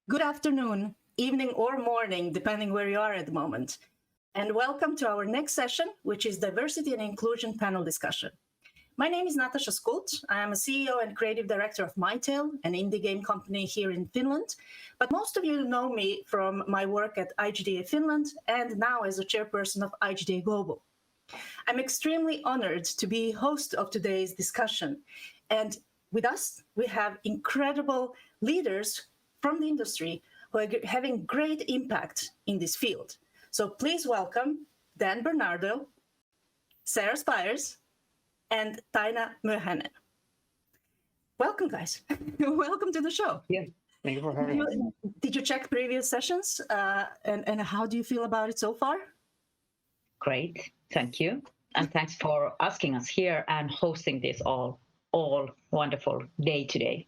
Good afternoon, evening, or morning, depending where you are at the moment. And welcome to our next session, which is Diversity and Inclusion Panel Discussion. My name is Natasha Skult. I am a CEO and creative director of MyTale, an indie game company here in Finland. But most of you know me from my work at IGDA Finland and now as a chairperson of IGDA Global. I'm extremely honored to be host of today's discussion. And with us, we have incredible leaders from the industry who are having great impact in this field. So please welcome Dan Bernardo, Sarah Spires, and Taina Myöhänen. Welcome, guys. Welcome to the show. Yeah, thank you for having us. Did you check previous sessions? And how do you feel about it so far? Great, thank you. And thanks for asking us here and hosting this all wonderful day today.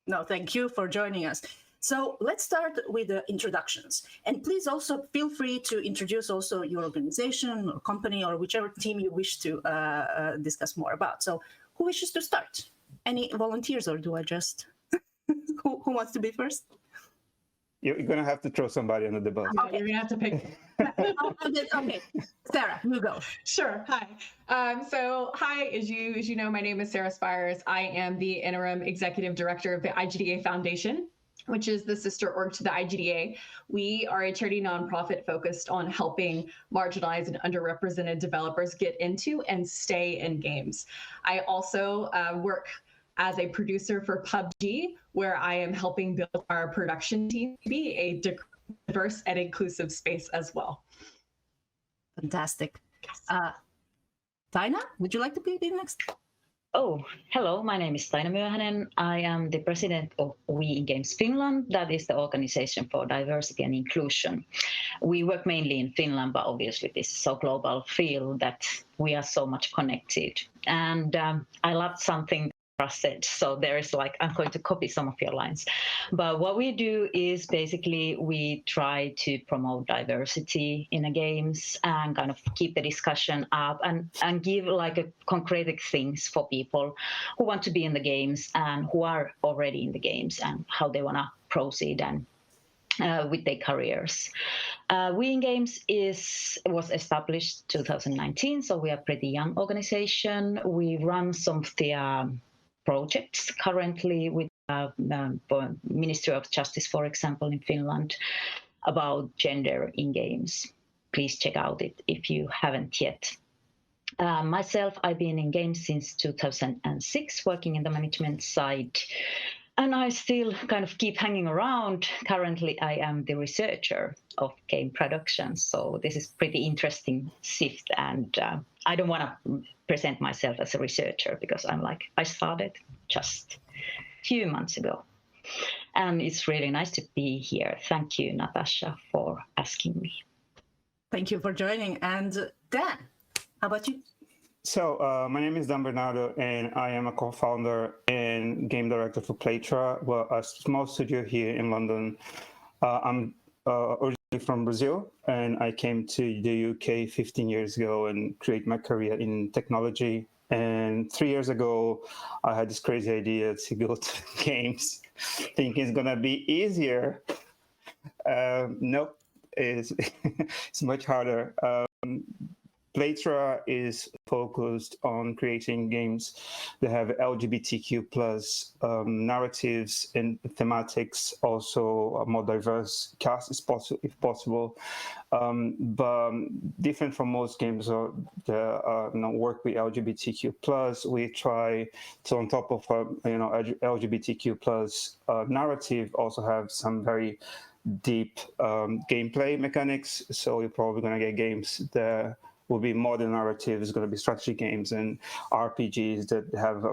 No, thank you for joining us. So let's start with the introductions. And please also feel free to introduce also your organization or company or whichever team you wish to discuss more about. So who wishes to start? Any volunteers, or do I just, who wants to be first? You're going to have to throw somebody under the bus. Yeah, you're going to have to pick. Okay, Sarah, you go. Sure. Hi. Hi, as you know, my name is Sarah Spires. I am the interim executive director of the IGDA Foundation, which is the sister org to the IGDA. We are a charity nonprofit focused on helping marginalized and underrepresented developers get into and stay in games. I also work as a producer for PUBG, where I am helping build our production team to be a diverse and inclusive space as well. Fantastic. Taina, would you like to be next? Oh, hello, my name is Taina Myöhänen. I am the president of We in Games Finland. That is the organization for diversity and inclusion. We work mainly in Finland, but obviously this is so global field that we are so much connected. And I loved something said, so there is like, I'm going to copy some of your lines. But what we do is basically we try to promote diversity in the games and kind of keep the discussion up and give like a concrete things for people who want to be in the games and who are already in the games and how they want to proceed and with their careers. We in Games was established 2019, so we are a pretty young organization. We run some of the projects currently with the Ministry of Justice, for example, in Finland, about gender in games. Please check out it if you haven't yet. Myself, I've been in games since 2006, working in the management side, and I still kind of keep hanging around. Currently, I am the researcher of game production, so this is pretty interesting shift, and I don't want to present myself as a researcher because I started just a few months ago. And it's really nice to be here. Thank you, Natasha, for asking me. Thank you for joining. And Dan, how about you? So my name is Dan Bernardo, and I am a co-founder and game director for Playtra, well, a small studio here in London. I'm originally from Brazil, and I came to the UK 15 years ago and create my career in technology. And 3 years ago, I had this crazy idea to go to games, thinking it's gonna be easier. Nope, it's much harder. Playtra is focused on creating games that have LGBTQ plus narratives and thematics, also a more diverse cast if possible. But different from most games that work with LGBTQ plus, we try to, on top of LGBTQ plus narrative, also have some very deep gameplay mechanics. So you're probably going to get games that will be modern narratives, going to be strategy games and RPGs that have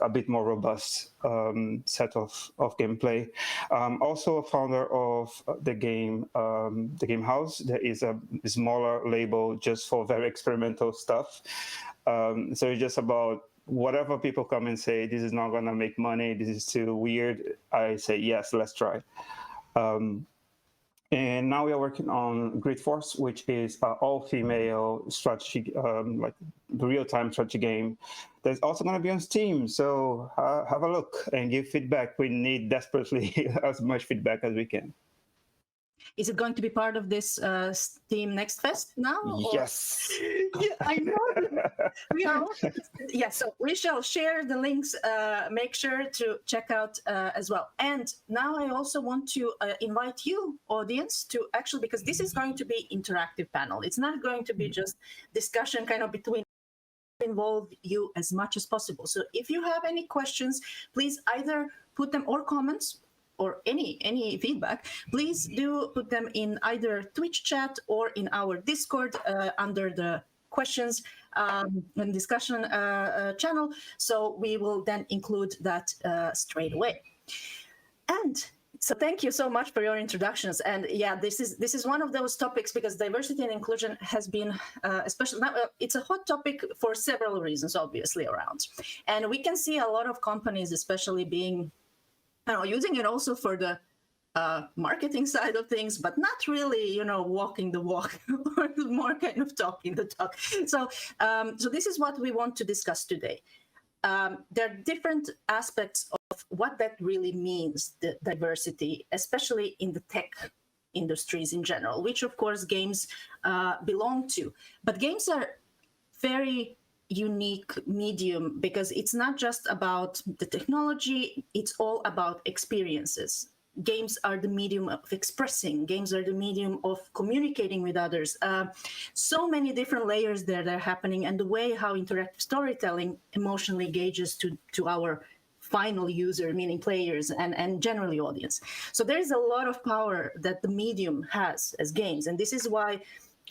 a bit more robust set of gameplay. Also a founder of the Game House. There is a smaller label just for very experimental stuff. So it's just about whatever people come and say, this is not going to make money, this is too weird. I say, yes, let's try. And now we are working on Grid Force, which is all-female strategy, real-time strategy game that's also going to be on Steam. So have a look and give feedback. We need desperately as much feedback as we can. Is it going to be part of this Steam Next Fest now? Yes. Yeah, I know. So we shall share the links. Make sure to check out as well. And now I also want to invite you, audience, to actually, because this is going to be interactive panel. It's not going to be just discussion kind of between, involve you as much as possible. So if you have any questions, please either put them, or comments, or any feedback, please do put them in either Twitch chat or in our Discord under the questions and discussion channel. So we will then include that straight away. And so thank you so much for your introductions. And yeah, this is one of those topics, because diversity and inclusion has been, especially now, it's a hot topic for several reasons, obviously, around. And we can see a lot of companies, especially being, using it also for the marketing side of things, but not really, walking the walk, or more kind of talking the talk. So this is what we want to discuss today. There are different aspects of what that really means, the diversity, especially in the tech industries in general, which of course games belong to. But games are very unique medium, because it's not just about the technology, it's all about experiences. Games are the medium of expressing, games are the medium of communicating with others. So many different layers there that are happening, and the way how interactive storytelling emotionally engages to our final user, meaning players and generally audience. So there's a lot of power that the medium has as games, and this is why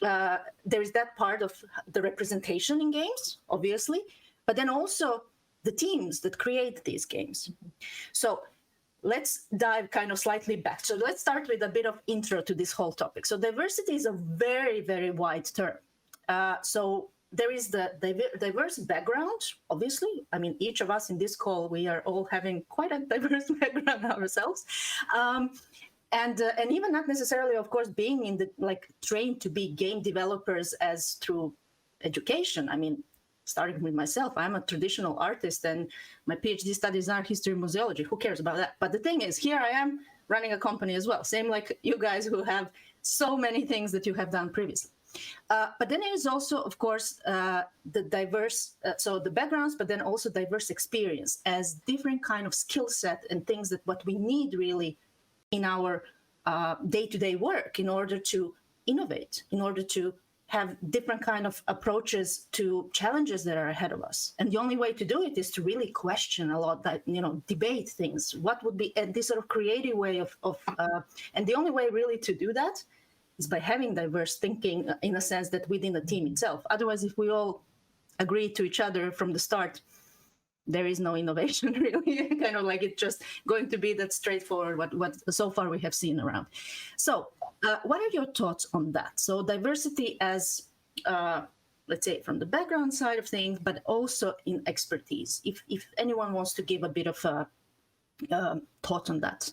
there is that part of the representation in games, obviously, but then also the teams that create these games. So let's dive kind of slightly back. So let's start with a bit of intro to this whole topic. So diversity is a very, very wide term. So there is the diverse background, obviously. I mean, each of us in this call, we are all having quite a diverse background ourselves. And even not necessarily, of course, being in the trained to be game developers as through education. I mean, starting with myself, I'm a traditional artist, and my PhD studies art history and museology. Who cares about that? But the thing is, here I am running a company as well. Same like you guys who have so many things that you have done previously. But then there is also, of course, the diverse, so the backgrounds, but then also diverse experience as different kind of skill set and things that what we need really in our day-to-day work in order to innovate, in order to have different kind of approaches to challenges that are ahead of us. And the only way to do it is to really question a lot, that, debate things. What would be this sort of creative way of and the only way really to do that is by having diverse thinking in a sense that within a team itself. Otherwise, if we all agree to each other from the start, there is no innovation really, kind of like it's just going to be that straightforward what so far we have seen around. So what are your thoughts on that? So diversity as, let's say, from the background side of things, but also in expertise. If anyone wants to give a bit of a thought on that.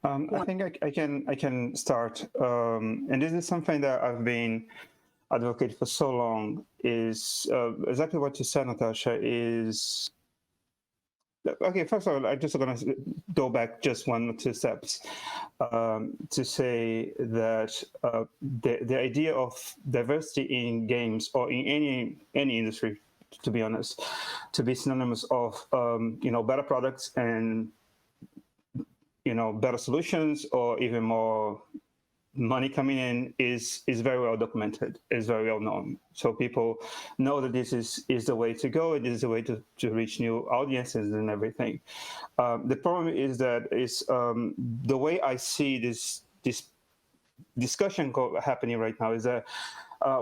I think I can start, and this is something that I've been advocate for so long, is exactly what you said, Natasha, is okay. First of all, I'm just going to go back just 1 or 2 steps to say that the idea of diversity in games or in any industry, to be honest, to be synonymous of better products and better solutions, or even more money coming in is very well documented, is very well known. So people know that this is the way to go, and this is the way to reach new audiences and everything. The problem is that the way I see this discussion happening right now is that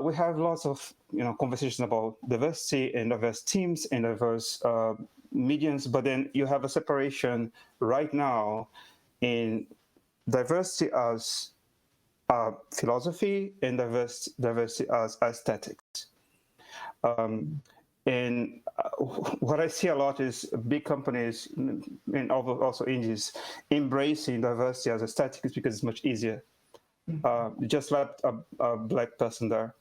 we have lots of conversations about diversity and diverse teams and diverse mediums, but then you have a separation right now in diversity as philosophy and diversity as aesthetics. And what I see a lot is big companies and also indies embracing diversity as aesthetics because it's much easier. Just let a black person there,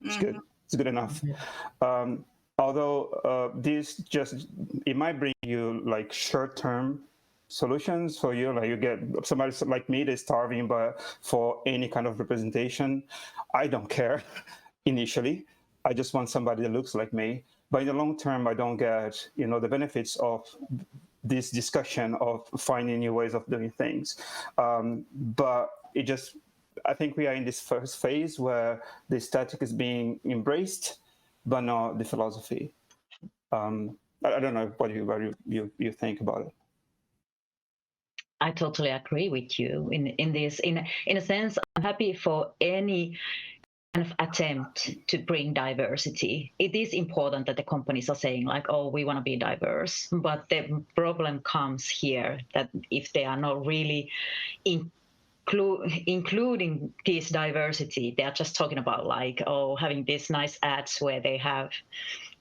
It's good. It's good enough. Although it might bring you like short-term solutions for you, like you get somebody like me that's starving but for any kind of representation. I don't care initially. I just want somebody that looks like me. But in the long term, I don't get, the benefits of this discussion of finding new ways of doing things. But I think we are in this first phase where the aesthetic is being embraced, but not the philosophy. I don't know what you think about it. I totally agree with you in this. In a sense, I'm happy for any kind of attempt to bring diversity. It is important that the companies are saying like, oh, we want to be diverse. But the problem comes here that if they are not really including this diversity, they are just talking about like, oh, having these nice ads where they have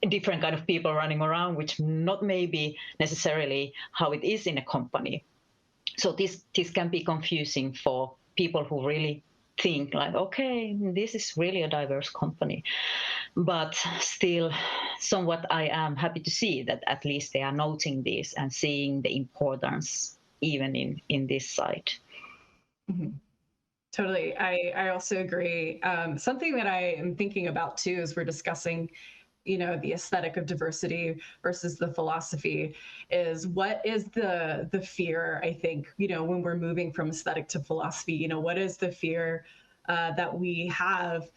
different kind of people running around, which not maybe necessarily how it is in a company. So this can be confusing for people who really think like, okay, this is really a diverse company. But still, somewhat I am happy to see that at least they are noting this and seeing the importance even in this side. Mm-hmm. Totally. I also agree. Something that I am thinking about too as we're discussing the aesthetic of diversity versus the philosophy is what is the fear, I think, when we're moving from aesthetic to philosophy, what is the fear that we have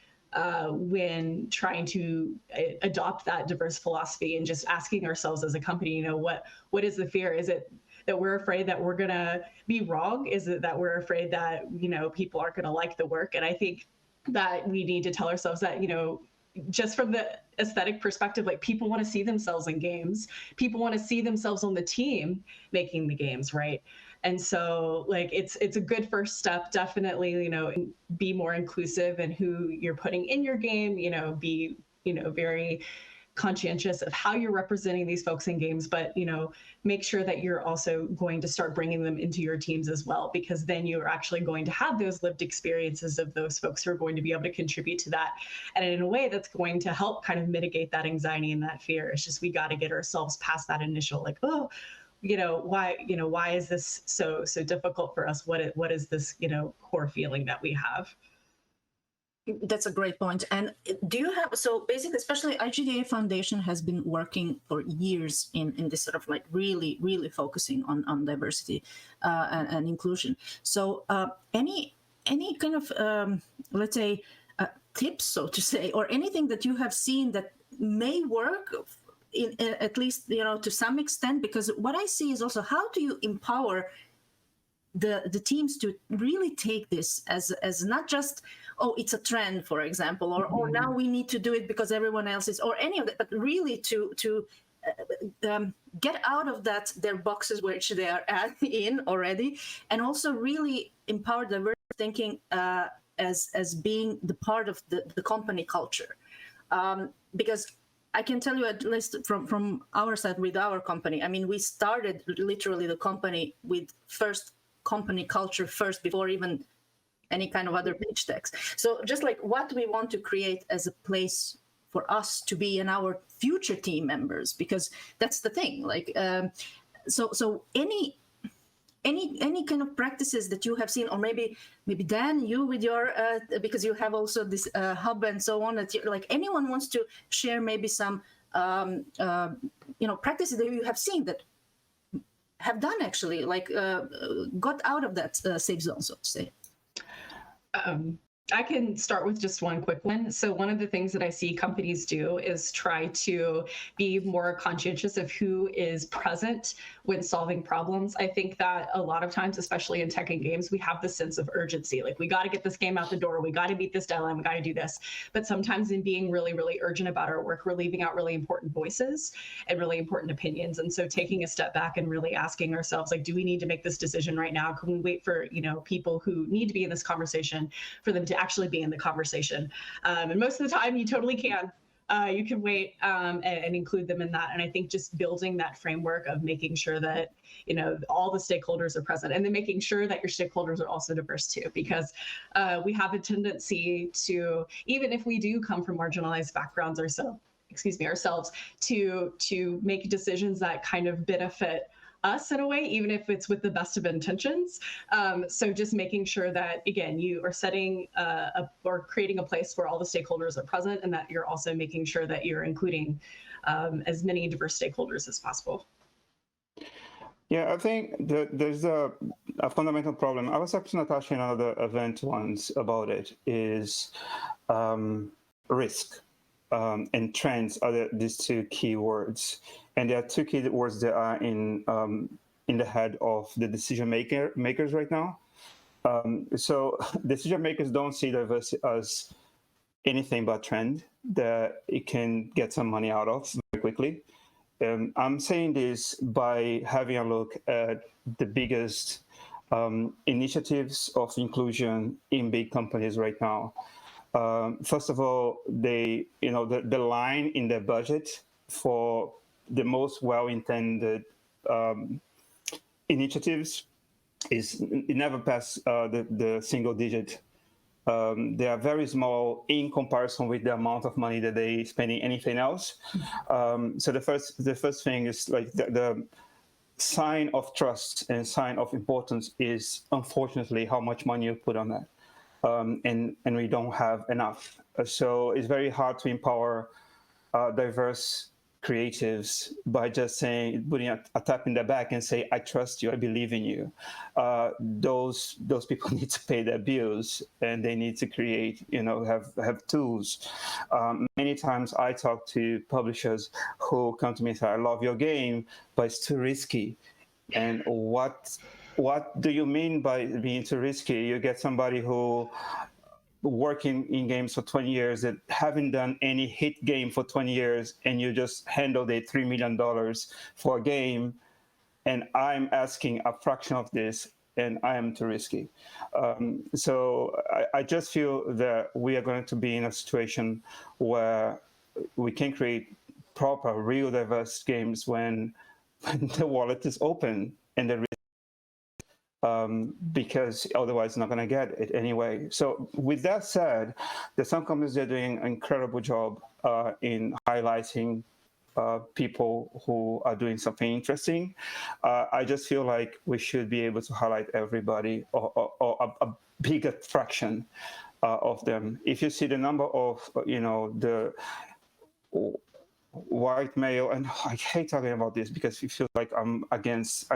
when trying to adopt that diverse philosophy and just asking ourselves as a company, what is the fear? Is it that we're afraid that we're going to be wrong? Is it that we're afraid that, people aren't going to like the work? And I think that we need to tell ourselves that, just from the aesthetic perspective, like people want to see themselves in games. People want to see themselves on the team making the games, right? And so like it's a good first step, definitely, be more inclusive in who you're putting in your game, be, very conscientious of how you're representing these folks in games, but make sure that you're also going to start bringing them into your teams as well, because then you're actually going to have those lived experiences of those folks who are going to be able to contribute to that, and in a way that's going to help kind of mitigate that anxiety and that fear. It's just we got to get ourselves past that initial like, oh, why is this so difficult for us? What is this core feeling that we have? That's a great point. And do you have, so basically, especially IGDA Foundation has been working for years in this sort of like really, really focusing on diversity and inclusion. So any kind of, let's say, tips, so to say, or anything that you have seen that may work in at least, to some extent, because what I see is also how do you empower the teams to really take this as not just, oh, it's a trend, for example, or oh, now we need to do it because everyone else is, or any of that, but really to get out of their boxes which they are in already, and also really empower diverse thinking as being the part of the company culture, because I can tell you, at least from our side with our company, I mean, we started literally the company with first company culture first before even any kind of other pitch decks. So just like what we want to create as a place for us to be and our future team members, because that's the thing. Like, so any kind of practices that you have seen, or maybe Dan, you with your because you have also this hub and so on, that like anyone wants to share maybe some practices that you have seen that have done actually like got out of that safe zone, so to say. I can start with just one quick one. So one of the things that I see companies do is try to be more conscientious of who is present when solving problems. I think that a lot of times, especially in tech and games, we have this sense of urgency. Like, we got to get this game out the door. We got to meet this deadline. We got to do this. But sometimes in being really, really urgent about our work, we're leaving out really important voices and really important opinions. And so taking a step back and really asking ourselves, like, do we need to make this decision right now? Can we wait for, people who need to be in this conversation for them to actually be in the conversation? And most of the time you totally can. you can wait and include them in that. And I think just building that framework of making sure that, you know, all the stakeholders are present, and then making sure that your stakeholders are also diverse too, because we have a tendency to, even if we do come from marginalized backgrounds ourselves, to make decisions that kind of benefit us in a way, even if it's with the best of intentions. So just making sure that, again, you are setting or creating a place where all the stakeholders are present, and that you're also making sure that you're including as many diverse stakeholders as possible. Yeah, I think there's a fundamental problem. I was talking to Natasha in another event once about it, is risk and trends are these two key words. And there are two key words that are in the head of the decision makers right now. So decision makers don't see diversity as anything but trend that it can get some money out of very quickly. I'm saying this by having a look at the biggest initiatives of inclusion in big companies right now. First of all, the line in their budget for the most well-intended initiatives it never passed the single digit. They are very small in comparison with the amount of money that they spend in anything else. So the first thing is like the sign of trust and sign of importance is unfortunately how much money you put on that, and we don't have enough. So it's very hard to empower diverse creatives by just putting a tap in their back and say, I trust you, I believe in you. Those people need to pay their bills, and they need to create, have tools. Many times I talk to publishers who come to me and say, I love your game, but it's too risky. And what do you mean by being too risky? You get somebody who working in games for 20 years that haven't done any hit game for 20 years, and you just handled a $3 million for a game, and I'm asking a fraction of this, and I am too risky. So I just feel that we are going to be in a situation where we can create proper, real diverse games when the wallet is open and the because otherwise not going to get it anyway. So with that said, there's some companies that are doing an incredible job in highlighting people who are doing something interesting. I just feel like we should be able to highlight everybody or a bigger fraction of them. If you see the number of, the white male, and I hate talking about this because it feels like I'm against,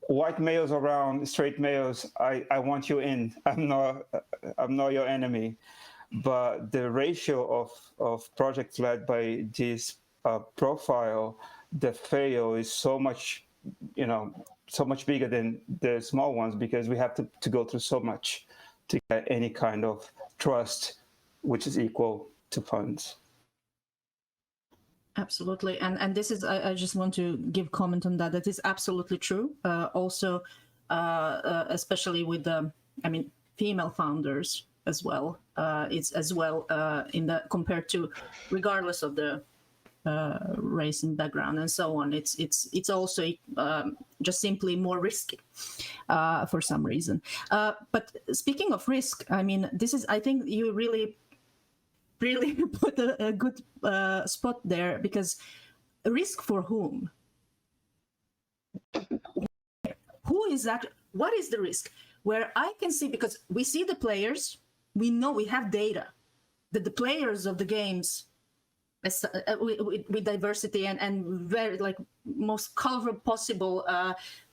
white males around straight males, I want you in. I'm not your enemy. But the ratio of projects led by this profile, the fail is so much bigger than the small ones, because we have to go through so much to get any kind of trust, which is equal to funds. Absolutely. And this is, I just want to give comment on that. That is absolutely true. Also, especially with female founders as well. It's as well compared to, regardless of the race and background and so on. It's also just simply more risky for some reason. But speaking of risk, I think you really put a good spot there, because risk for whom? Who is that? What is the risk? Where I can see, because we see the players, we know, we have data that the players of the games with diversity and very most colorful possible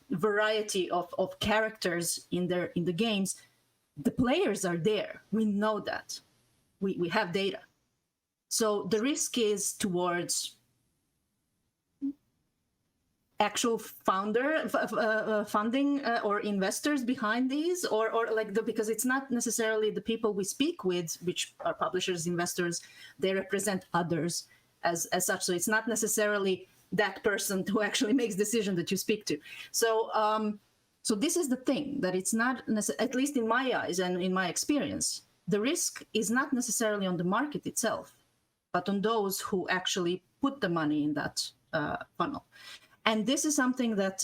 variety of characters in the games, the players are there. We know that. We have data. So the risk is towards actual funding or investors behind these, because it's not necessarily the people we speak with, which are publishers, investors, they represent others as such. So it's not necessarily that person who actually makes decision that you speak to. So so this is the thing, that it's not at least in my eyes and in my experience, the risk is not necessarily on the market itself. but on those who actually put the money in that funnel. And this is something that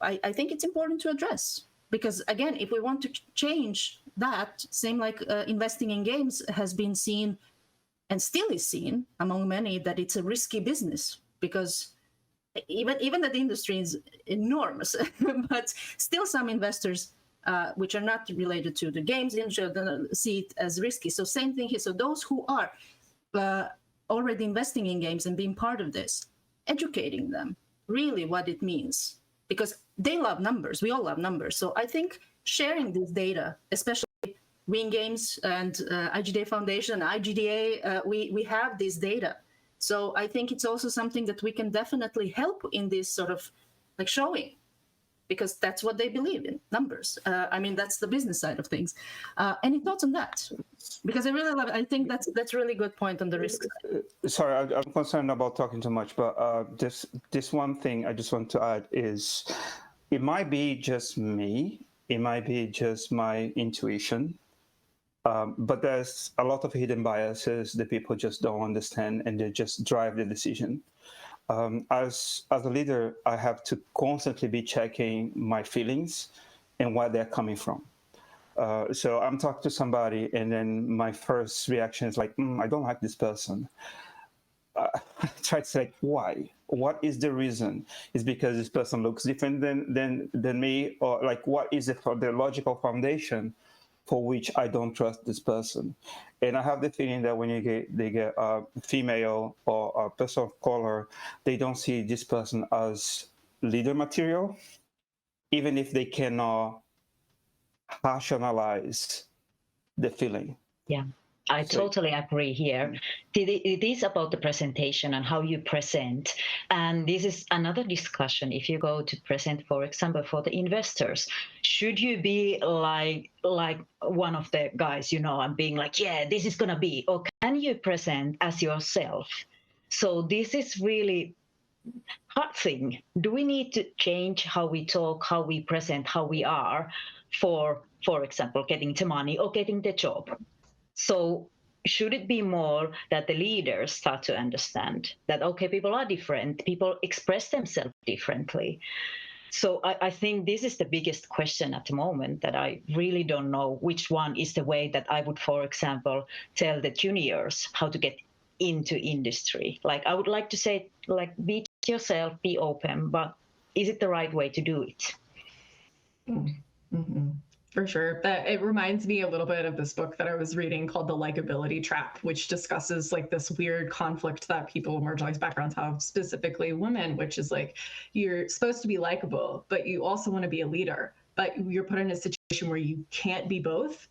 I think it's important to address. Because again, if we want to change that, same like investing in games has been seen and still is seen among many that it's a risky business, because even that the industry is enormous, but still some investors which are not related to the games industry see it as risky. So same thing here. So those who are already investing in games and being part of this, educating them really what it means, because they love numbers. We all love numbers. So I think sharing this data, especially We in Games and IGDA Foundation, IGDA, we have this data. So I think it's also something that we can definitely help in this sort of like showing, because that's what they believe in, numbers. I mean, that's the business side of things. Any thoughts on that? Because I really love it. I think that's really good point on the risk side. Sorry, I'm concerned about talking too much, but this one thing I just want to add is, it might be just me, it might be just my intuition, but there's a lot of hidden biases that people just don't understand, and they just drive the decision. As a leader, I have to constantly be checking my feelings and where they're coming from. So I'm talking to somebody, and then my first reaction is like, I don't like this person. I try to say, why? What is the reason? Is because this person looks different than me, or like, what is it for the logical foundation for which I don't trust this person? And I have the feeling that when they get a female or a person of color, they don't see this person as leader material, even if they cannot rationalize the feeling. Yeah, I totally agree here. It is about the presentation and how you present. And this is another discussion. If you go to present, for example, for the investors, should you be like one of the guys, and being like, yeah, this is going to be, or can you present as yourself? So this is really hard thing. Do we need to change how we talk, how we present, how we are for example, getting the money or getting the job? So should it be more that the leaders start to understand that, okay, people are different, people express themselves differently. So I think this is the biggest question at the moment, that I really don't know which one is the way that I would, for example, tell the juniors how to get into industry. Like, I would like to say, like, be yourself, be open, but is it the right way to do it? Mm-hmm. For sure. It reminds me a little bit of this book that I was reading called The Likeability Trap, which discusses like this weird conflict that people of marginalized backgrounds have, specifically women, which is like, you're supposed to be likable, but you also want to be a leader, but you're put in a situation where you can't be both.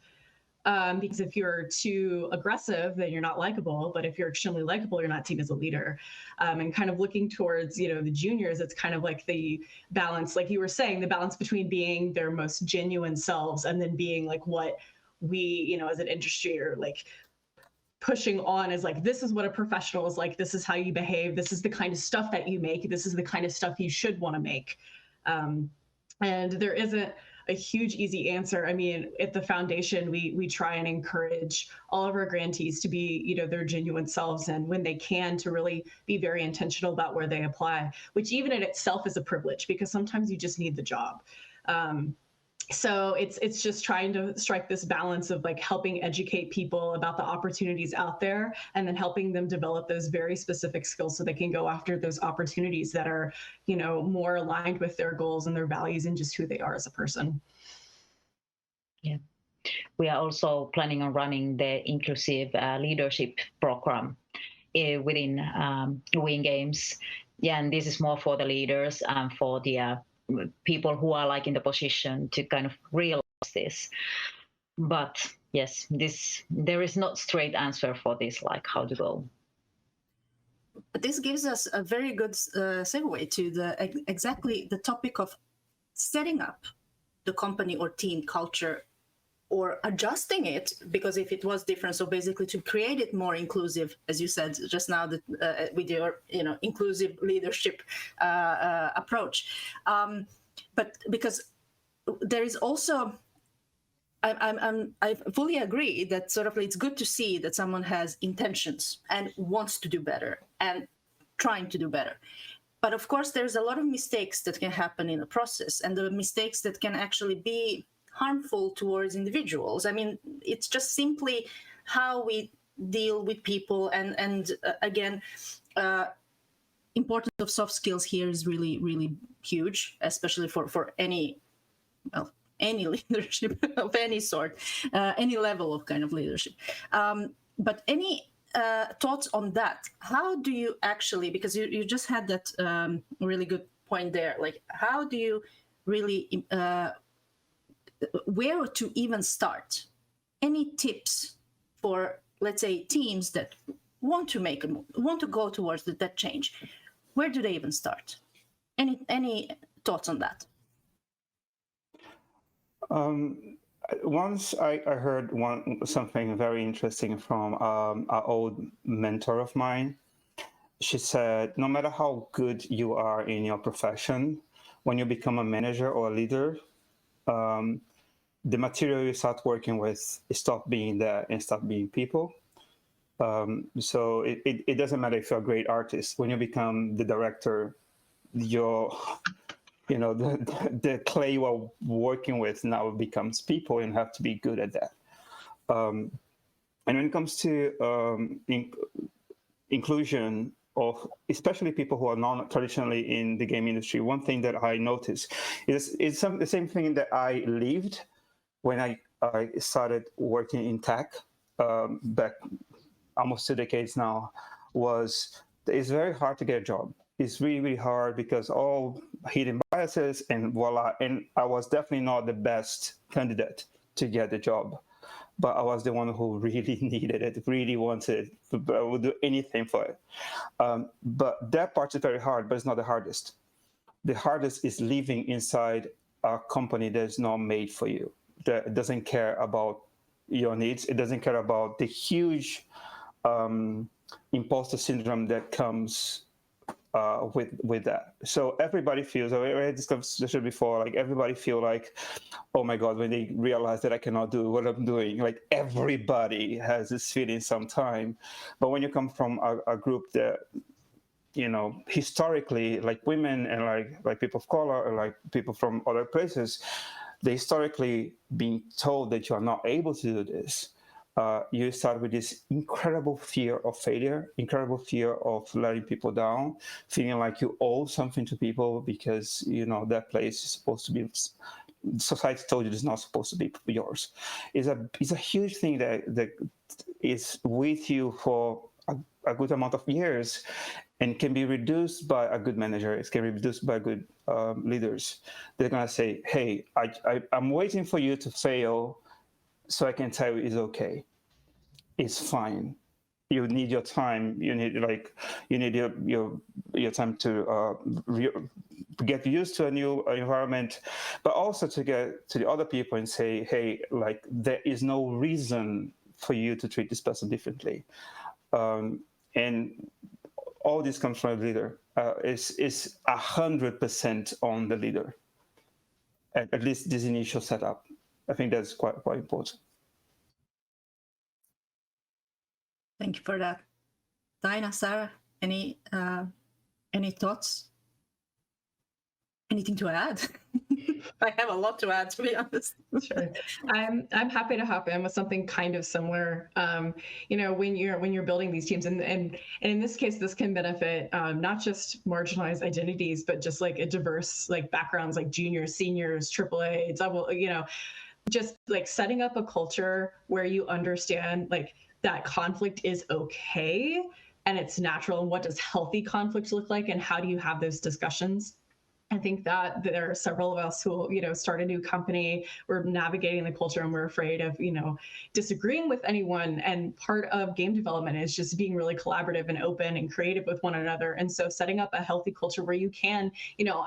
Because if you're too aggressive, then you're not likable. But if you're extremely likable, you're not seen as a leader. And kind of looking towards, the juniors, it's kind of like the balance, like you were saying, the balance between being their most genuine selves and then being like what we, as an industry are like pushing on is like, this is what a professional is like. This is how you behave. This is the kind of stuff that you make. This is the kind of stuff you should want to make. And there isn't a huge easy answer. I mean, at the foundation, we try and encourage all of our grantees to be, their genuine selves, and when they can, to really be very intentional about where they apply, which even in itself is a privilege, because sometimes you just need the job. So it's just trying to strike this balance of like helping educate people about the opportunities out there, and then helping them develop those very specific skills so they can go after those opportunities that are, more aligned with their goals and their values and just who they are as a person. Yeah. We are also planning on running the inclusive leadership program within We in Games. Yeah, and this is more for the leaders and for the people who are like in the position to kind of realize this. But yes, there is not straight answer for this, like how to go. But this gives us a very good segue to exactly the topic of setting up the company or team culture, or adjusting it, because if it was different, so basically to create it more inclusive, as you said just now, that with your inclusive leadership approach. But because there is also I fully agree that sort of it's good to see that someone has intentions and wants to do better and trying to do better. But of course, there's a lot of mistakes that can happen in the process, and the mistakes that can actually be harmful towards individuals. I mean, it's just simply how we deal with people, and again, importance of soft skills here is really, really huge, especially for any, well, any leadership of any sort, any level of kind of leadership. But any thoughts on that? How do you actually, because you just had that really good point there, like how do you really, where to even start? Any tips for, let's say, teams that want to go towards that change? Where do they even start? Any thoughts on that? Once I heard something very interesting from an old mentor of mine. She said, no matter how good you are in your profession, when you become a manager or a leader, the material you start working with stop being there and start being people. So it doesn't matter if you're a great artist. When you become the director, the clay you are working with now becomes people, and have to be good at that. And when it comes to inclusion of especially people who are not traditionally in the game industry, one thing that I noticed is the same thing that I lived when I started working in tech back almost 2 decades now. Was it's very hard to get a job. It's really, really hard because all hidden biases and voila. And I was definitely not the best candidate to get the job, but I was the one who really needed it, really wanted it, I would do anything for it. But that part is very hard, but it's not the hardest. The hardest is living inside a company that's not made for you, that doesn't care about your needs. It doesn't care about the huge imposter syndrome that comes with that. So everybody feels, I had this conversation before, like everybody feel like, oh my God, when they realize that I cannot do what I'm doing, like everybody has this feeling sometime. But when you come from a group that, historically, like women and like people of color or like people from other places, they historically being told that you are not able to do this. You start with this incredible fear of failure, incredible fear of letting people down, feeling like you owe something to people because, that place is supposed to be, society told you it's not supposed to be yours. It's a huge thing that is with you for a good amount of years and can be reduced by a good manager. It can be reduced by good leaders. They're going to say, hey, I'm waiting for you to fail so I can tell you it's okay. It's fine. You need your time. You need your time to get used to a new environment, but also to get to the other people and say, hey, like there is no reason for you to treat this person differently. And all this comes from a leader. It's 100% on the leader. At least this initial setup. I think that's quite important. Thank you for that. Dinah, Sarah, any thoughts? Anything to add? I have a lot to add, to be honest. Sure. I'm happy to hop in with something kind of similar. When you're building these teams, and in this case, this can benefit not just marginalized identities, but just like a diverse backgrounds, like juniors, seniors, AAA, double, just like setting up a culture where you understand that conflict is okay and it's natural, and what does healthy conflict look like, and how do you have those discussions? I think that there are several of us who, start a new company, we're navigating the culture and we're afraid of, disagreeing with anyone. And part of game development is just being really collaborative and open and creative with one another. And so setting up a healthy culture where you can,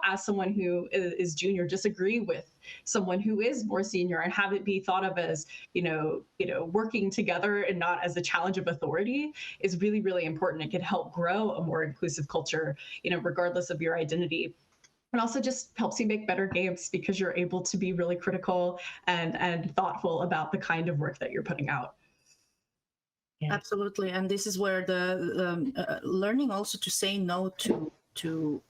as someone who is junior, disagree with someone who is more senior and have it be thought of as, working together and not as a challenge of authority is really, really important. It can help grow a more inclusive culture, regardless of your identity. and also just helps you make better games because you're able to be really critical and thoughtful about the kind of work that you're putting out. Yeah. Absolutely, and this is where the learning also to say no to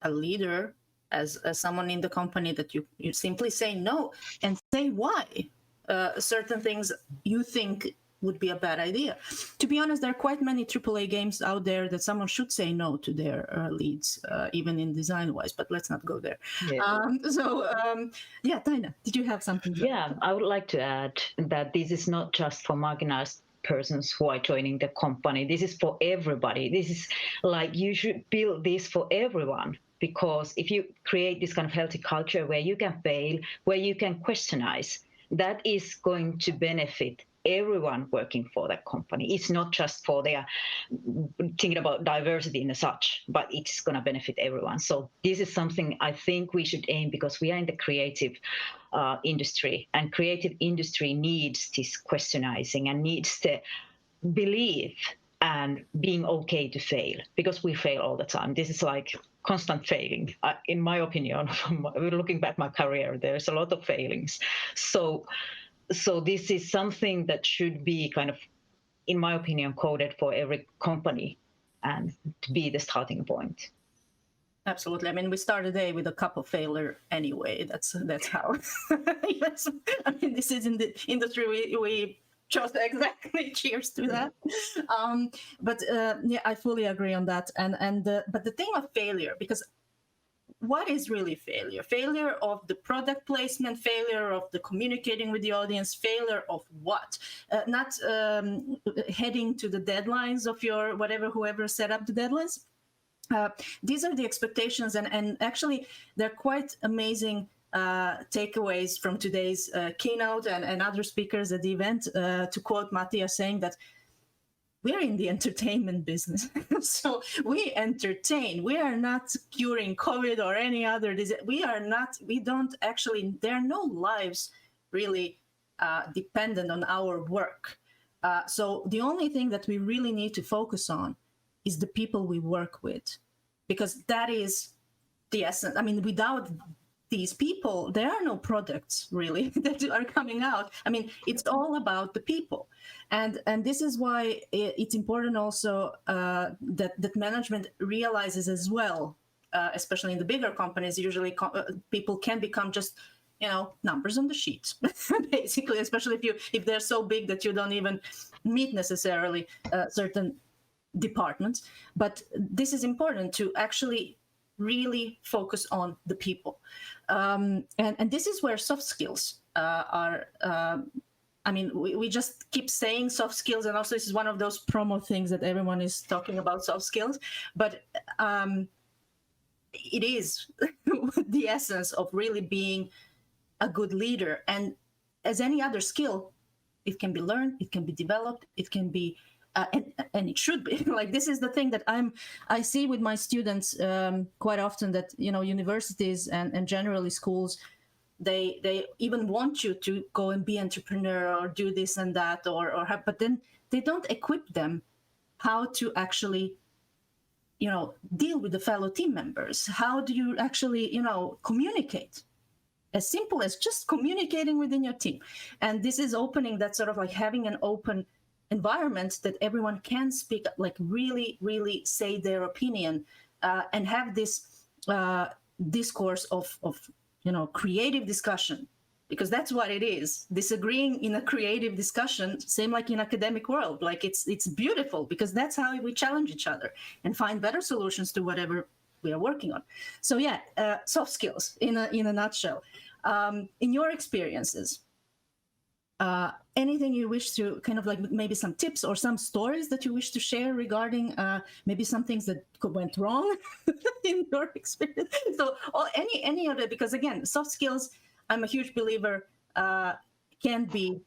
a leader as someone in the company, that you simply say no and say why certain things you think would be a bad idea. To be honest, there are quite many AAA games out there that someone should say no to their leads, even in design-wise, but let's not go there. Yeah. Yeah, Taina, did you have something to Yeah, I would like to add that this is not just for marginalized persons who are joining the company. This is for everybody. This is like, you should build this for everyone, because if you create this kind of healthy culture where you can fail, where you can questionize, that is going to benefit everyone working for that company. It's not just for their thinking about diversity in such, but it's going to benefit everyone. So this is something I think we should aim, because we are in the creative industry, and creative industry needs this questionizing and needs the belief and being okay to fail, because we fail all the time. This is like constant failing. In my opinion, from looking back my career, there's a lot of failings. So this is something that should be kind of, in my opinion, coded for every company and to be the starting point. Absolutely. I mean, we start a day with a cup of failure anyway. That's how. Yes. I mean, this is in the industry we chose exactly. Cheers to that. Yeah, I fully agree on that. But the thing of failure, because what is really failure? Failure of the product placement, failure of the communicating with the audience, failure of what? Not heading to the deadlines of your whoever set up the deadlines. These are the expectations, and actually they're quite amazing takeaways from today's keynote and other speakers at the event. To quote Matthias saying that we're in the entertainment business. So we entertain. We are not curing COVID or any other disease. We don't actually, there are no lives really dependent on our work. So the only thing that we really need to focus on is the people we work with, because that is the essence. I mean, without these people, there are no products really that are coming out. I mean, it's all about the people. And this is why it's important also that management realizes as well, especially in the bigger companies, usually people can become just, numbers on the sheet, basically, especially if they're so big that you don't even meet necessarily certain departments. But this is important to actually really focus on the people. And this is where soft skills are. I mean, we just keep saying soft skills, and also this is one of those promo things that everyone is talking about, soft skills. But it is the essence of really being a good leader. And as any other skill, it can be learned, it can be developed, it can be, and it should be. Like, this is the thing that I see with my students quite often, that universities and generally schools, they even want you to go and be entrepreneur or do this and that, but then they don't equip them how to actually deal with the fellow team members. How do you actually communicate? As simple as just communicating within your team. And this is opening that sort of like having an open environment that everyone can speak, like really, really say their opinion, and have this discourse of creative discussion, because that's what it is. Disagreeing in a creative discussion, same like in academic world, like it's beautiful, because that's how we challenge each other and find better solutions to whatever we are working on. So yeah, soft skills in a nutshell. In your experiences, anything you wish to kind of like, maybe some tips or some stories that you wish to share regarding maybe some things that went wrong in your experience? So any of it, because again, soft skills, I'm a huge believer, can be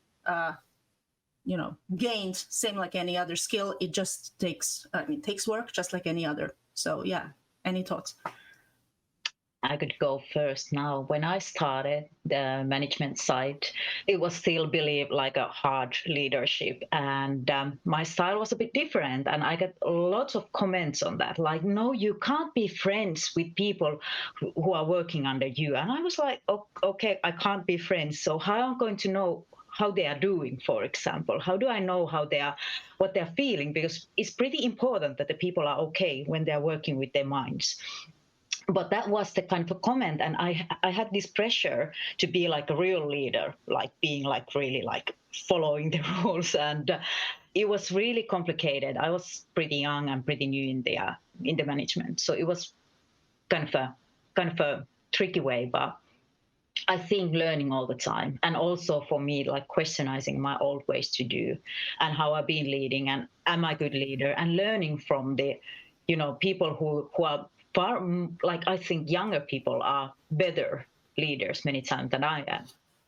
gained same like any other skill. It just takes work just like any other. So yeah, any thoughts? I could go first now. When I started the management side, it was still believed like a hard leadership, and my style was a bit different. And I got lots of comments on that, like, "No, you can't be friends with people who are working under you." And I was like, "Okay, I can't be friends. So how am I going to know how they are doing, for example? How do I know what they're feeling? Because it's pretty important that the people are okay when they're working with their minds." But that was the kind of a comment, and I had this pressure to be like a real leader, like being like really like following the rules, and it was really complicated. I was pretty young and pretty new in the management, so it was kind of a tricky way, but I think learning all the time, and also for me, like questioning my old ways to do and how I've been leading, and am I a good leader, and learning from the, people who are far, like I think younger people are better leaders many times than I am.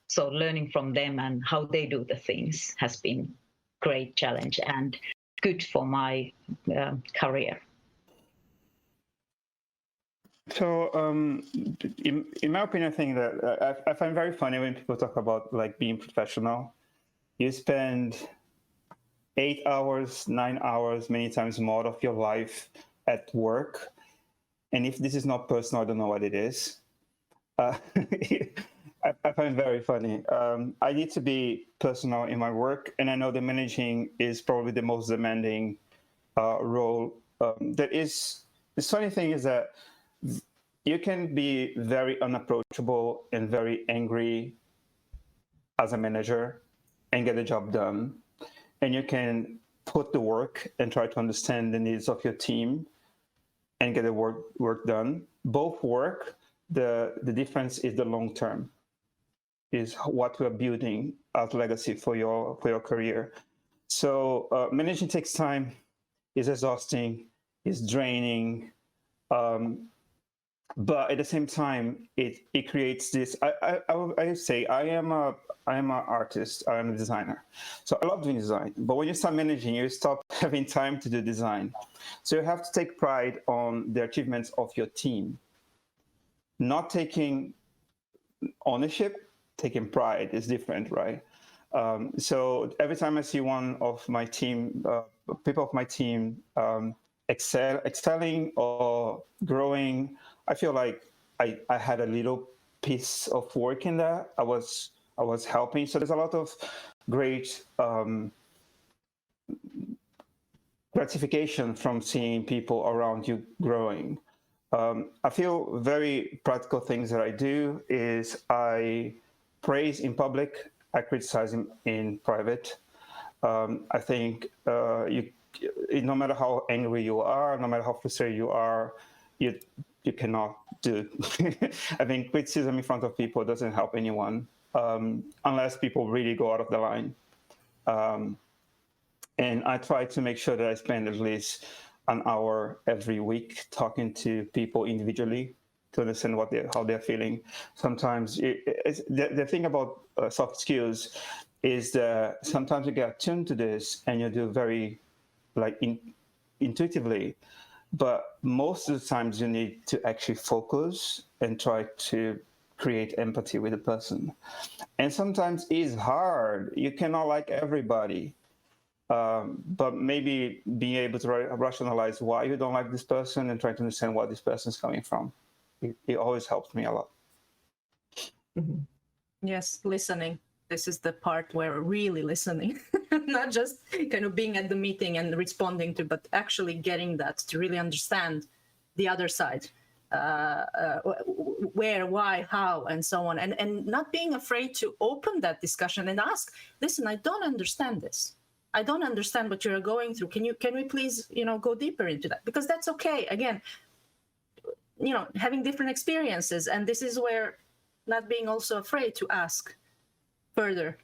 So learning from them and how they do the things has been great challenge and good for my career. So, in my opinion, I think that I find very funny when people talk about like being professional. You spend 8 hours, 9 hours, many times more of your life at work. And if this is not personal, I don't know what it is. I find it very funny. I need to be personal in my work, and I know that managing is probably the most demanding role. The funny thing is that you can be very unapproachable and very angry as a manager and get the job done. And you can put the work and try to understand the needs of your team and get the work done. Both work. The difference is the long term, is what we're building as legacy for your career. So managing takes time, is exhausting, is draining, but at the same time, it creates this. I say I am an artist. I am a designer, so I love doing design. But when you start managing, you stop having time to do design. So you have to take pride on the achievements of your team. Not taking ownership, taking pride is different, right? So every time I see one of my team, people of my team excelling or growing, I feel like I had a little piece of work in that. I was helping. So there's a lot of great gratification from seeing people around you growing. I feel very practical things that I do is I praise in public, I criticize in private. I think no matter how angry you are, no matter how frustrated you are, you cannot do. I think criticism in front of people doesn't help anyone unless people really go out of the line. And I try to make sure that I spend at least an hour every week talking to people individually to understand how they're feeling. Sometimes the thing about soft skills is that sometimes you get attuned to this and you do very intuitively, but most of the times you need to actually focus and try to create empathy with the person. And sometimes it's hard. You cannot like everybody. But maybe being able to rationalize why you don't like this person and try to understand where this person is coming from. It always helps me a lot. Mm-hmm. Yes, listening. This is the part where really listening, not just kind of being at the meeting and responding to, but actually getting that to really understand the other side, where, why, how, and so on. And not being afraid to open that discussion and ask, listen, I don't understand this. I don't understand what you're going through. Can we please, go deeper into that? Because that's okay. Again, having different experiences. And this is where not being also afraid to ask further.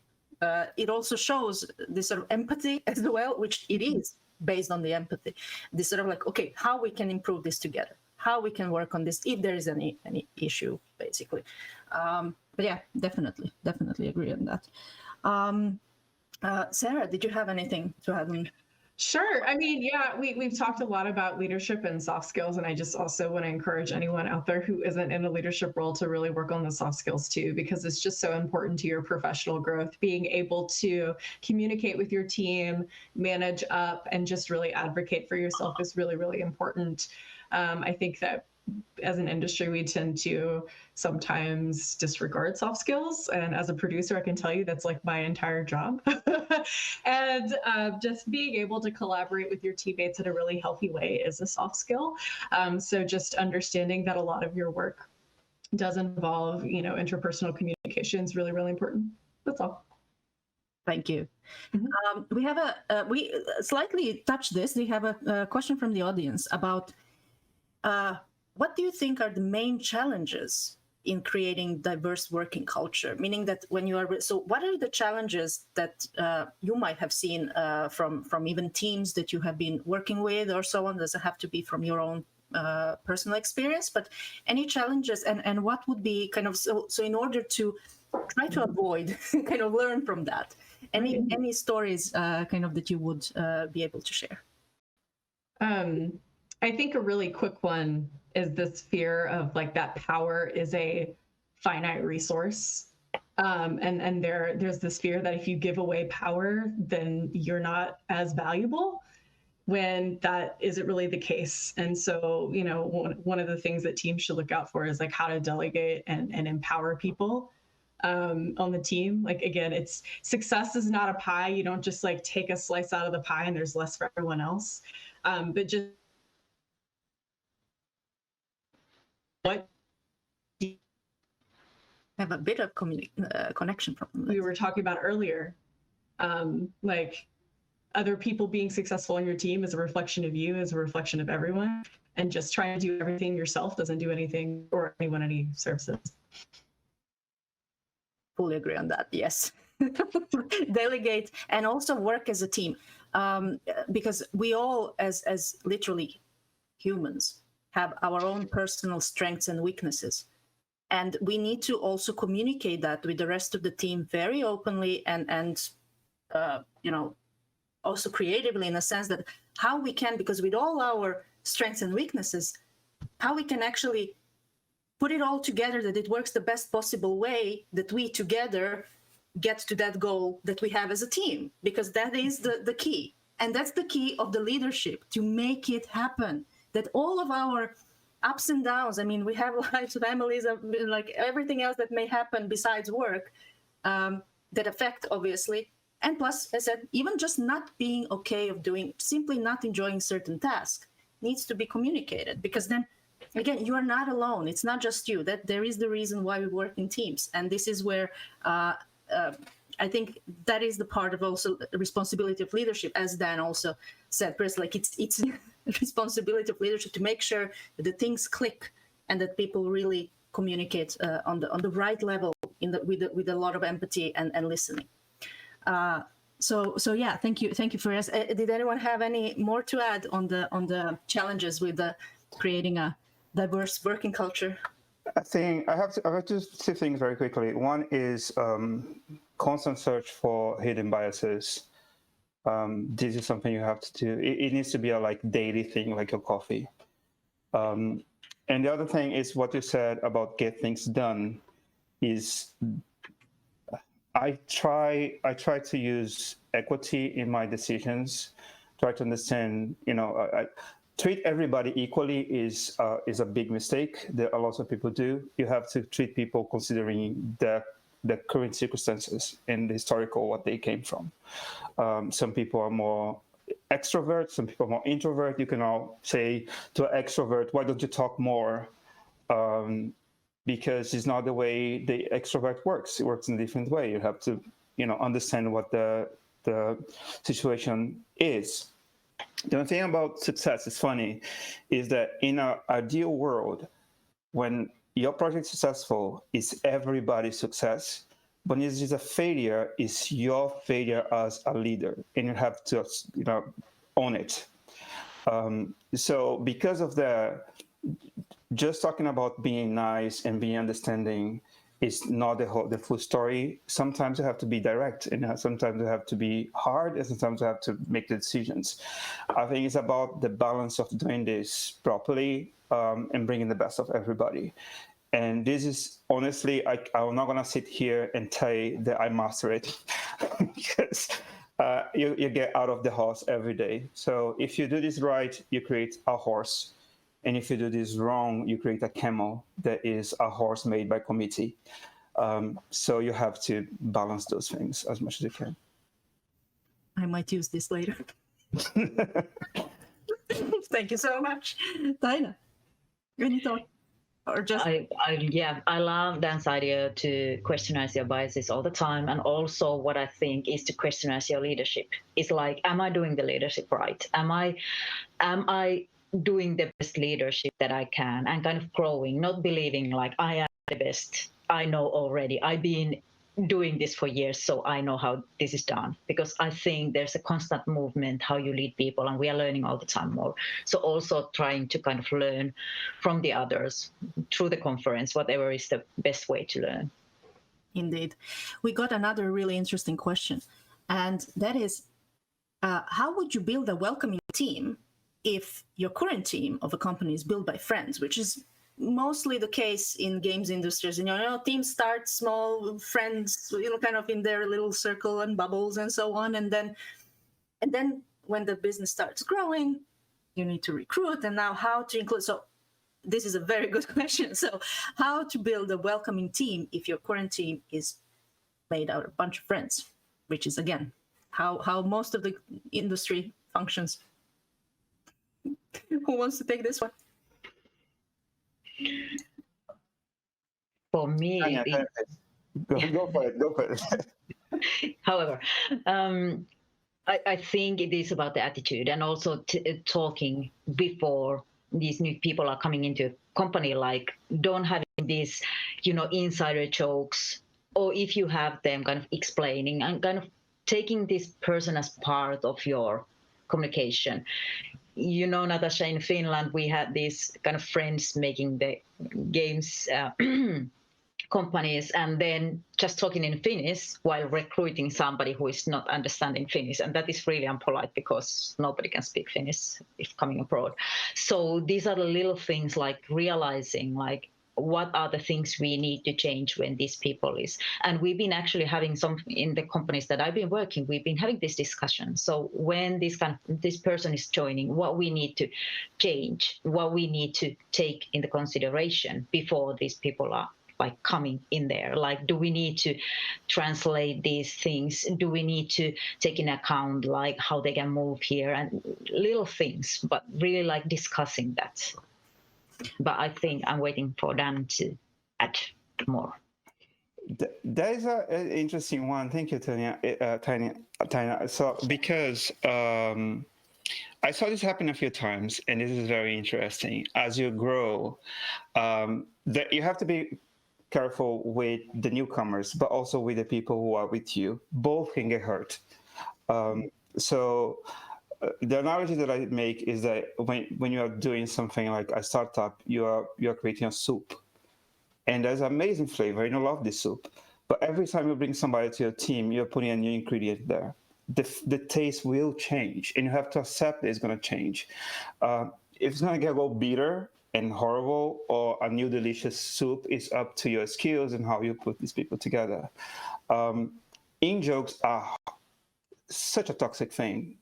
It also shows this sort of empathy as well, which it is based on the empathy. This sort of like, okay, how we can improve this together, how we can work on this if there is any issue, basically. But yeah, definitely agree on that. Sarah, did you have anything to add on? Sure. I mean, yeah, we've talked a lot about leadership and soft skills, and I just also want to encourage anyone out there who isn't in a leadership role to really work on the soft skills too, because it's just so important to your professional growth. Being able to communicate with your team, manage up, and just really advocate for yourself is really, really important. I think that as an industry, we tend to sometimes disregard soft skills. And as a producer, I can tell you that's like my entire job. And just being able to collaborate with your teammates in a really healthy way is a soft skill. So just understanding that a lot of your work does involve, interpersonal communication is really, really important. That's all. Thank you. Mm-hmm. We have we slightly touched this. We have a question from the audience about what do you think are the main challenges in creating diverse working culture? Meaning that when you are, so what are the challenges that you might have seen from even teams that you have been working with or so on? Doesn't have to be from your own personal experience, but any challenges and what would be kind of, so in order to try to avoid, kind of learn from that, any stories kind of that you would be able to share? I think a really quick one is this fear of like that power is a finite resource. And there's this fear that if you give away power, then you're not as valuable, when that isn't really the case. And so, one of the things that teams should look out for is like how to delegate and empower people on the team. Like, again, it's success is not a pie. You don't just like take a slice out of the pie and there's less for everyone else. But just what Have a bit of connection from we were talking about earlier, like other people being successful on your team is a reflection of you, is a reflection of everyone, and just trying to do everything yourself doesn't do anything or anyone any services. Fully agree on that. Yes. Delegate and also work as a team, because we all as literally humans have our own personal strengths and weaknesses. And we need to also communicate that with the rest of the team very openly and also creatively, in a sense that how we can, because with all our strengths and weaknesses, how we can actually put it all together that it works the best possible way, that we together get to that goal that we have as a team, because that is the key. And that's the key of the leadership, to make it happen. That all of our ups and downs, I mean, we have lives, families, like everything else that may happen besides work, that affect, obviously. And plus, as I said, even just not being okay of doing, simply not enjoying certain tasks needs to be communicated, because then, again, you are not alone. It's not just you. That there is the reason why we work in teams. And this is where I think that is the part of also the responsibility of leadership, as Dan also said, Chris, like it's responsibility of leadership to make sure that the things click and that people really communicate on the right level with a lot of empathy and listening. So yeah, thank you for us. Did anyone have any more to add on the challenges with creating a diverse working culture? I think I have just two things very quickly. One is constant search for hidden biases. This is something you have to do. It needs to be a like daily thing, like your coffee. And the other thing is what you said about get things done. Is I try to use equity in my decisions. Try to understand, treat everybody equally is a big mistake that a lot of people do. You have to treat people considering the current circumstances and the historical what they came from. Some people are more extrovert, some people are more introvert. You can all say to an extrovert, why don't you talk more? Because it's not the way the extrovert works. It works in a different way. You have to, understand what the situation is. The only thing about success is funny, is that in our ideal world, when your project is successful, it's everybody's success. But if it's a failure, it's your failure as a leader, and you have to, own it. So because of that, just talking about being nice and being understanding is not the full story. Sometimes you have to be direct, and sometimes you have to be hard, and sometimes you have to make the decisions. I think it's about the balance of doing this properly and bringing the best of everybody. And this is honestly, I'm not gonna sit here and tell you that I master it because you get out of the horse every day. So if you do this right, you create a horse. And if you do this wrong, you create a camel that is a horse made by committee. So you have to balance those things as much as you can. I might use this later. Thank you so much. Taina, any thought? Or just I love Dan's idea to questionize your biases all the time, and also what I think is to questionize your leadership. It's like, am I doing the leadership right? Am I doing the best leadership that I can, and kind of growing, not believing like I am the best. I know already. I've been doing this for years, so I know how this is done. Because I think there's a constant movement how you lead people, and we are learning all the time more. So also trying to kind of learn from the others through the conference, whatever is the best way to learn. Indeed. We got another really interesting question, and that is, how would you build a welcoming team if your current team of a company is built by friends, which is mostly the case in games industries? And teams start small, friends, kind of in their little circle and bubbles and so on, and then when the business starts growing, you need to recruit, and now how to include. So this is a very good question. So how to build a welcoming team if your current team is made out of a bunch of friends, which is again how most of the industry functions. Who wants to take this one? For me, go for it. However, I think it is about the attitude, and also talking before these new people are coming into a company, like don't having these, insider jokes, or if you have them, kind of explaining and kind of taking this person as part of your communication. Natasha, in Finland, we had these kind of friends making the games companies, and then just talking in Finnish while recruiting somebody who is not understanding Finnish. And that is really impolite because nobody can speak Finnish if coming abroad. So these are the little things, like realizing like what are the things we need to change when these people is. And we've been actually having some in the companies that I've been working, we've been having this discussion. So when this person is joining, what we need to change, what we need to take into consideration before these people are like coming in there. Like, do we need to translate these things? Do we need to take in account like how they can move here, and little things, but really like discussing that. But I think I'm waiting for Dan to add more. That is an interesting one. Thank you, Taina. So because I saw this happen a few times, and this is very interesting. As you grow, that you have to be careful with the newcomers, but also with the people who are with you. Both can get hurt. The analogy that I make is that when you are doing something like a startup, you are creating a soup, and there's amazing flavor, and you love this soup. But every time you bring somebody to your team, you're putting a new ingredient there. The taste will change, and you have to accept that it's going to change. If it's going to go bitter and horrible, or a new delicious soup, is up to your skills and how you put these people together. In-jokes are such a toxic thing.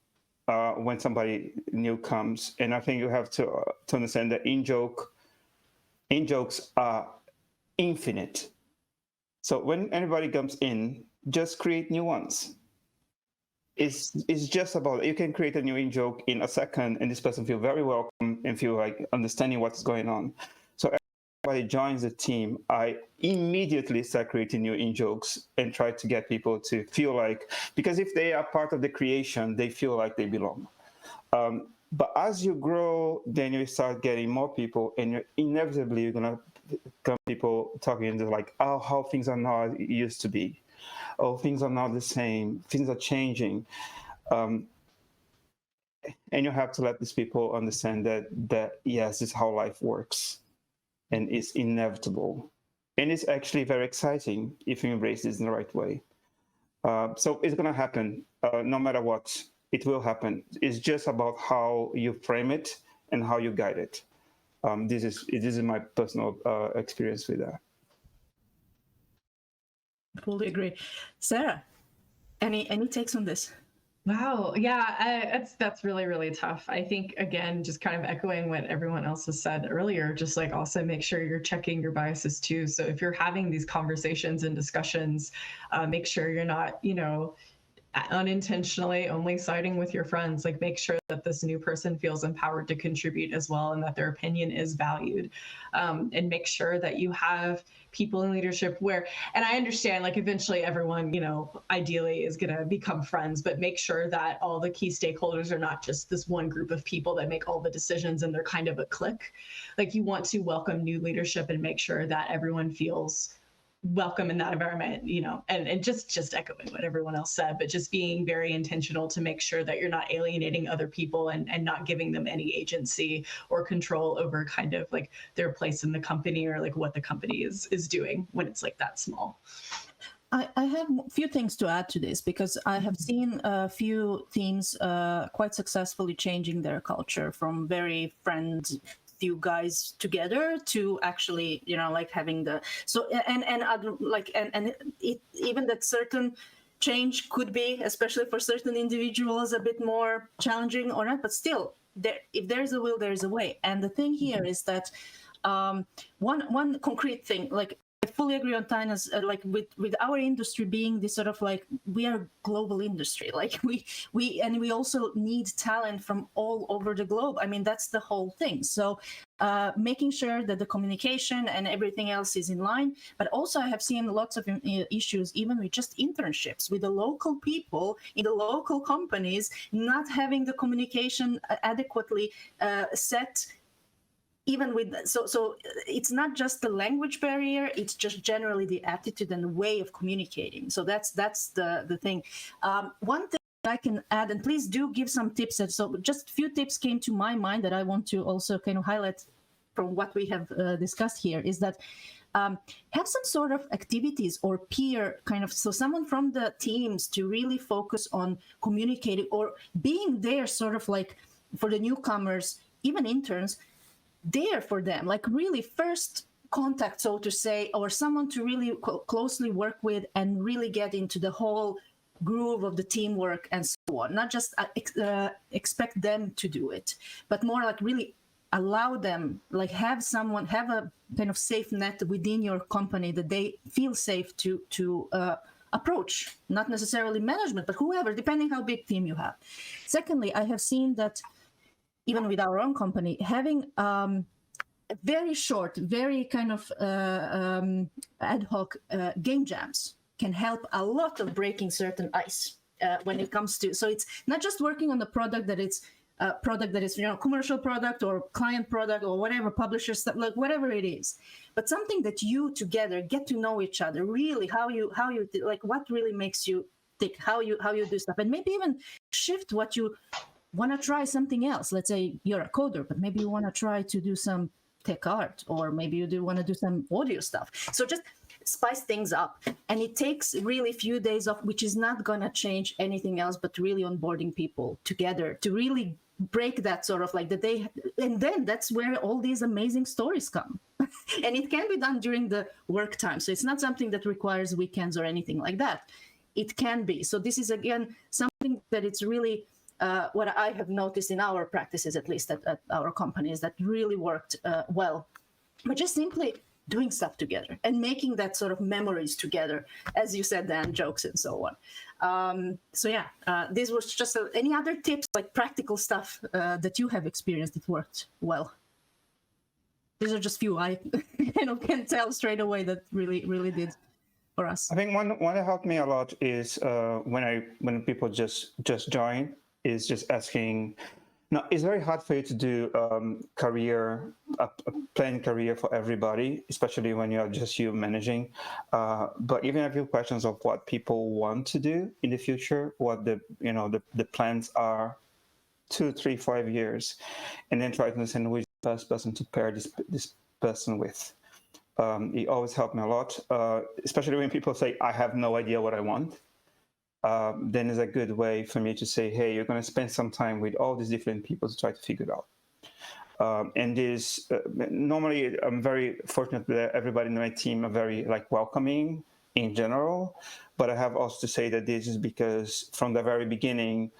When somebody new comes, and I think you have to understand that in-jokes are infinite. So when anybody comes in, just create new ones. It's just about, you can create a new in-joke in a second, and this person feel very welcome and feel like understanding what's going on. So everybody joins the team, I immediately start creating new in-jokes and try to get people to feel like, because if they are part of the creation, they feel like they belong. But as you grow, then you start getting more people, and inevitably you're gonna come people talking to like, oh, how things are not as it used to be. Oh, things are not the same. Things are changing. And you have to let these people understand that yes, this is how life works. And it's inevitable. And it's actually very exciting if you embrace this in the right way. So it's going to happen no matter what. It will happen. It's just about how you frame it and how you guide it. This is my personal experience with that. Fully agree. Sarah, any takes on this? Wow. Yeah, that's really, really tough. I think, again, just kind of echoing what everyone else has said earlier, just like also make sure you're checking your biases too. So if you're having these conversations and discussions, make sure you're not, unintentionally only siding with your friends. Like, make sure that this new person feels empowered to contribute as well and that their opinion is valued. And make sure that you have people in leadership where, and I understand, like, eventually everyone, ideally is going to become friends, but make sure that all the key stakeholders are not just this one group of people that make all the decisions and they're kind of a clique. Like, you want to welcome new leadership and make sure that everyone feels welcome in that environment, and just echoing what everyone else said, but just being very intentional to make sure that you're not alienating other people and not giving them any agency or control over kind of like their place in the company or like what the company is doing when it's like that small. I have a few things to add to this because I have seen a few teams quite successfully changing their culture from very few guys together to actually like having the even that certain change could be, especially for certain individuals, a bit more challenging or not, but still if there's a will, there's a way. And the thing here is that one concrete thing, like I fully agree on Tina's, like with our industry being this sort of like, we are a global industry, like we also need talent from all over the globe. I mean, that's the whole thing. So making sure that the communication and everything else is in line, but also I have seen lots of issues even with just internships with the local people in the local companies not having the communication adequately set. Even with so it's not just the language barrier, it's just generally the attitude and the way of communicating. So that's the thing. One thing I can add, and please do give some tips, so just a few tips came to my mind that I want to also kind of highlight from what we have discussed here, is that have some sort of activities or peer kind of, so someone from the teams to really focus on communicating or being there sort of like for the newcomers, even interns, there for them, like really first contact, so to say, or someone to really closely work with and really get into the whole groove of the teamwork and so on. Not just expect them to do it, but more like really allow them, like have a kind of safe net within your company that they feel safe to approach, not necessarily management, but whoever, depending how big team you have. Secondly, I have seen that even with our own company, having very short, very kind of ad hoc game jams can help a lot of breaking certain ice when it comes to. So it's not just working on the product that it's a product that is commercial product or client product or whatever, publisher stuff, like whatever it is, but something that you together get to know each other, really how you like what really makes you tick, how you do stuff, and maybe even shift what you want to try something else. Let's say you're a coder, but maybe you want to try to do some tech art, or maybe you do want to do some audio stuff. So just spice things up. And it takes really few days off, which is not going to change anything else, but really onboarding people together to really break that sort of like the day. And then that's where all these amazing stories come. And it can be done during the work time. So it's not something that requires weekends or anything like that. It can be. So this is, again, something that it's really what I have noticed in our practices, at least at our companies, that really worked well. But just simply doing stuff together and making that sort of memories together, as you said, Dan, jokes and so on. So yeah, this was just any other tips, like practical stuff that you have experienced that worked well? These are just few I can tell straight away that really did for us. I think one that helped me a lot is when people just join, is just asking. Now, it's very hard for you to do a planned career for everybody, especially when you're just you managing. But even a few questions of what people want to do in the future, what the plans are 2, 3, 5 years, and then try to understand which is the best person to pair this person with. It always helped me a lot, especially when people say, I have no idea what I want. Then it's a good way for me to say, hey, you're going to spend some time with all these different people to try to figure it out. And this, normally I'm very fortunate that everybody in my team are very welcoming in general, but I have also to say that this is because from the very beginning,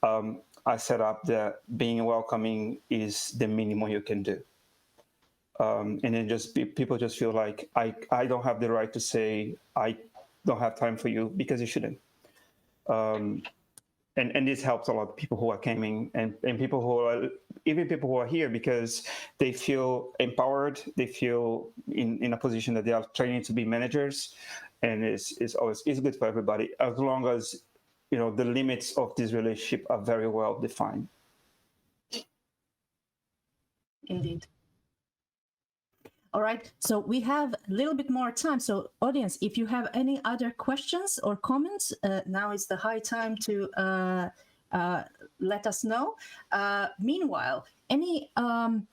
I set up that being welcoming is the minimum you can do. And then people just feel like I don't have the right to say I don't have time for you, because you shouldn't. And this helps a lot of people who are coming and people who are, even people who are here because they feel empowered, they feel in a position that they are training to be managers, and it's good for everybody, as long as the limits of this relationship are very well defined. Indeed. All right, so we have a little bit more time. So audience, if you have any other questions or comments, now is the high time to let us know. Meanwhile, any kind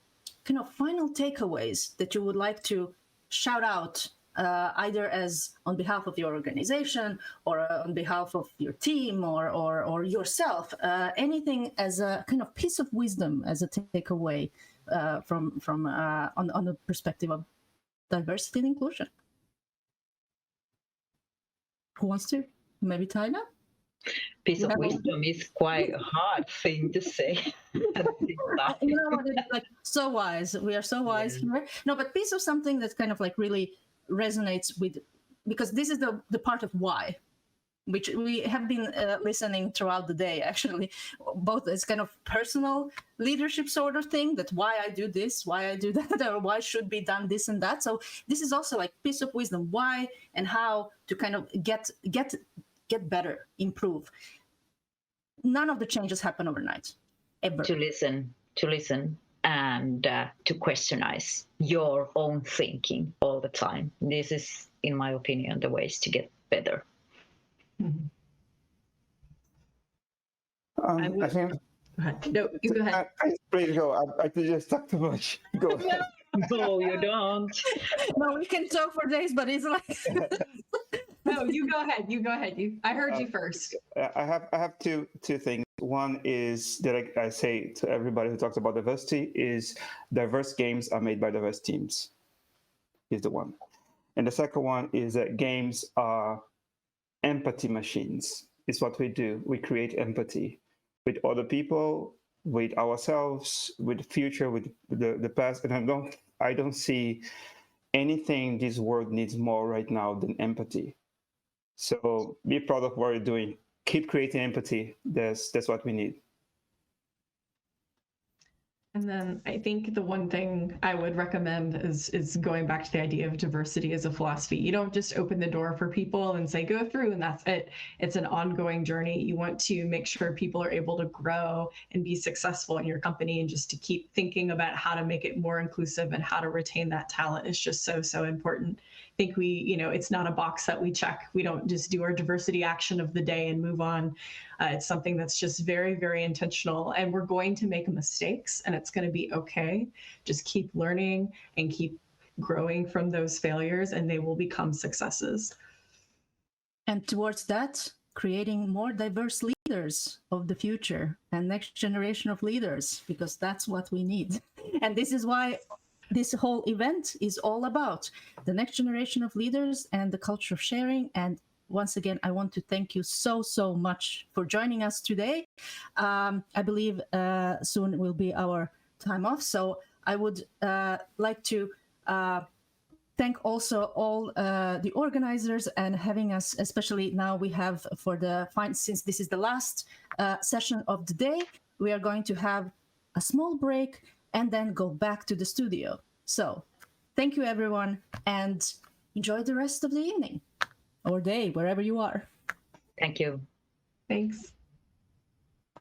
of final takeaways that you would like to shout out, either as on behalf of your organization or on behalf of your team or yourself, anything as a kind of piece of wisdom as a takeaway from on the perspective of diversity and inclusion. Who wants to? Maybe Tina? Piece of wisdom is quite a hard thing to say. It's so wise. We are so wise here. No, but piece of something that kind of really resonates with, because this is the part of why, which we have been listening throughout the day, actually, both as kind of personal leadership sort of thing, that why I do this, why I do that, or why should be done this and that. So this is also piece of wisdom, why and how to kind of get better, improve. None of the changes happen overnight, ever. To listen, and to questionize your own thinking all the time. This is, in my opinion, the ways to get better. I think. No, you go ahead. Please go. I just talk too much. Go ahead. No, you don't. No, we can talk for days, but it's No, you go ahead. You go ahead. I heard you first. I have two things. One is that I say to everybody who talks about diversity is diverse games are made by diverse teams. Is the one, and the second one is that games are empathy machines. It's what we do. We create empathy with other people, with ourselves, with the future, with the past. And I don't see anything this world needs more right now than empathy. So be proud of what you're doing. Keep creating empathy. That's what we need. And then I think the one thing I would recommend is going back to the idea of diversity as a philosophy. You don't just open the door for people and say, go through, and that's it. It's an ongoing journey. You want to make sure people are able to grow and be successful in your company, and just to keep thinking about how to make it more inclusive and how to retain that talent is just so important. I think it's not a box that we check. We don't just do our diversity action of the day and move on. It's something that's just very, very intentional, and we're going to make mistakes, and it's going to be okay. Just keep learning and keep growing from those failures, and they will become successes. And towards that, creating more diverse leaders of the future and next generation of leaders, because that's what we need. And this is why this whole event is all about the next generation of leaders and the culture of sharing. And once again, I want to thank you so much for joining us today. I believe soon will be our time off. So I would like to thank also all the organizers and having us, especially now we have since this is the last session of the day, we are going to have a small break and then go back to the studio. So thank you, everyone, and enjoy the rest of the evening or day, wherever you are. Thank you. Thanks.